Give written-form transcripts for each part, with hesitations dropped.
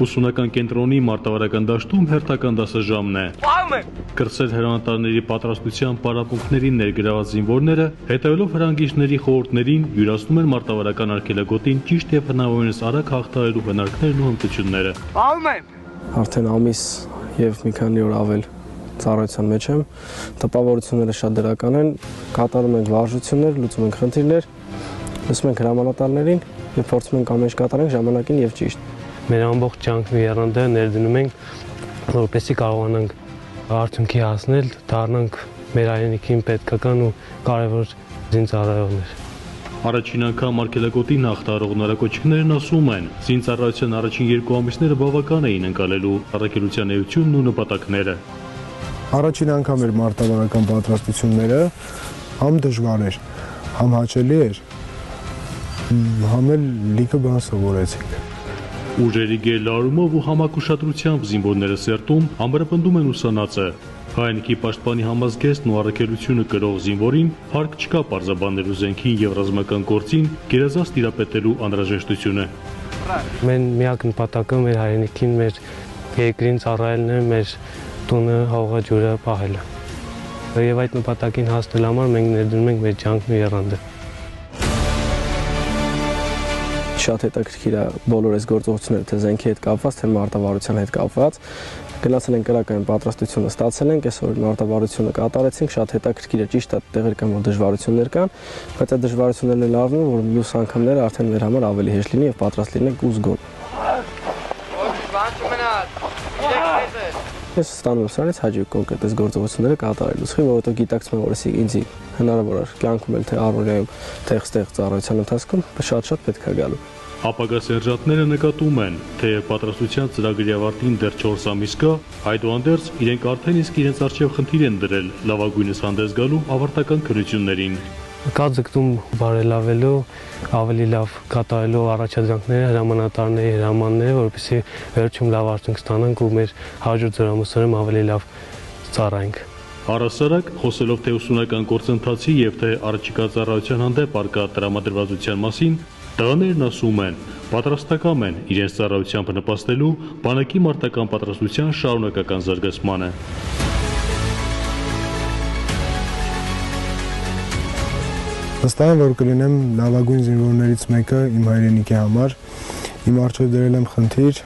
Ուսումնական կենտրոնի մարտավարական դաշտում հերթական դասաժամն է։ Կրտսեր հրամանատարների պատրաստության պարապմունքներին ներգրաված զինվորները, հետևելով հրանգիչների խորհուրդներին, յուրացնում են մարտավարական արգելագոտին ճիշտ եւ հնարավորինս արագ հաղթահարելու հնարքներն ու հմտությունները։ Արդեն ամիս եւ մի քանի օր ավել ծառայության մեջ եմ, տպավորությունները շատ դրական են, կատարում ենք վարժություններ, լուծում ենք խնդիրներ, լսում ենք հրամանատարներին եւ փորձում ենք ամեն ինչ կատարենք ժամանակին եւ ճիշտ։ Մեր ամբողջ ջանքն ու եռանդը ներդնում ենք, որպեսզի կարողանանք արդյունքի հասնել, դառնանք մեր հայրենիքին պետքական ու կարևոր զինծառայողներ։ Առաջին անգամ արգելագոտին հաղթահարող նորակոչիկներն ասում են, զինծառայության առաջին 2 ամիսները բավական էին ընկալելու առաքելության էությունն ու նպատակները։ Առաջին անգամ էր մարտավարական պատրաստությունները, համ դժվար էր, համ հաճելի էր, համ էլ լիքը բան սովորեցինք։ Ուժերի գերլարումով ու համակուշադրությամբ զինվորները սերտում ամրապնդում են ուսանածը։ Հայրենիքի պաշտպանի համազգեստն ու առաքելությունը կրող զինվորին հարկ չկա պարզաբանելու զենքին եւ ռազմական գործին գերազանց տիրապետելու անհրաժեշտությունը։ Մեր միակ նպատակը մեր հայրենիքին, մեր երկրին ծառայելն է, մեր տունը, հողը, ջուրը պահելը։ Եվ այդ նպատակին հասնելու համար մենք ներդնում ենք մեր ջանքն ու եռանդը։ Շատ հետաքրքիր է բոլոր այս գործողությունները, թե զենքի հետ կապված, թե մարտավարության հետ կապված։ Գնացել ենք կրակային պատրաստությունը ստացել ենք, այսօր մարտավարությունը կատարեցինք, շատ հետաքրքիր է, ճիշտ է, տեղեր կան, որ դժվարություններ կան, բայց այդ դժվարություններն էլ արվում են, որ մյուս անգամները արդեն մեր համար ավելի հեշտ լինի եւ պատրաստ լինենք ու զգոն։ Ես ստանում եմ սրանից հաջող կոնկրետ այս գործողությունները կատարելու, որովհետեւ գիտակցում եմ, որ ինձ հնարավոր է կյանքում էլ թե առօրյայում, թե այստեղ ծառայության ընթացքում շատ պետք է գալու։ Ապագա սերժանտները նկատում են, թեև պատրաստության ծրագրի ավարտին դեռ 4 ամիս կա, այդուհանդերձ իրենք արդեն իսկ իրենց առջև խնդիր են դրել լավագույնս հանդես գալու ավարտական քննություններին։ Կա ձգտում բարելավելու, ավելի լավ կատարելու առաջադրանքները, հրամանատարների հրամանները, որպեսզի վերջում լավ արդյունք ստանանք ու մեր հաջորդ զորամասերում ավելի լավ ծառայենք։ Առհասարակ, խոսելով թե ուսումնական գործընթացի եւ թե առաջիկա ծառայության հանդեպ արկա տրամադրվածության մասին, տղաներն ասում են, պատրաստակամ են իրենց ծառայությամբ նպաստելու բանակի մարտական պատրաստության շարունակական զարգացմանը։ Վստահ եմ, որ կլինեմ լավագույն զինվորներից մեկը իմ հայրենիքի համար։ Իմ առջև դրել եմ խնդիր,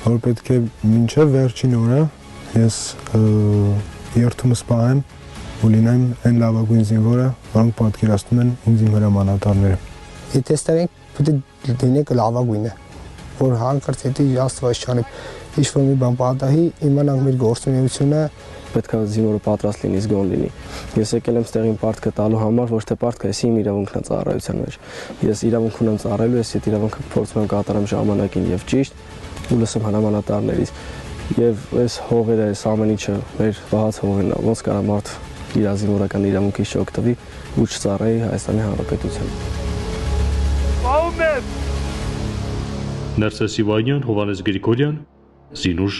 որ պետք է մինչև վերջին օրը ես երթումս պահեմ ու լինեմ այն լավագույն զինվորը, որոնք պատկերացնում են ինձ իմ հրամանատարները։ Եթե ստենք, պետք է լինենք լավագույնը, որ հանկարծ եթե Աստված չանի ինչ-որ մի բան պատահի, իմանանք մեր գործունեությունը պետք է զինվորը պատրաստ լինի, զգոն լինի։ Ես եկել եմ ստեղին պարտքը տալու համար, ոչ թե պարտքը, ես իմ իրավունքն է ծառայության մեջ։ Ես իրավունք ունեմ ծառայելու, ես այդ իրավունքը փորձում եմ կատարեմ ժամանակին եւ ճիշտ ու լսեմ հրամանատարներից։ Եվ այս հողերը, այս ամեն ինչը մեր պահած հողերն է, ոնց կարա մարդ իր զինվորական իրավունքից չօգտվի ու չծառայի Հայաստանի Հանրապետության։ Ներսես Իվանյան, Հովհաննես Գրիգորյան, Զինուժ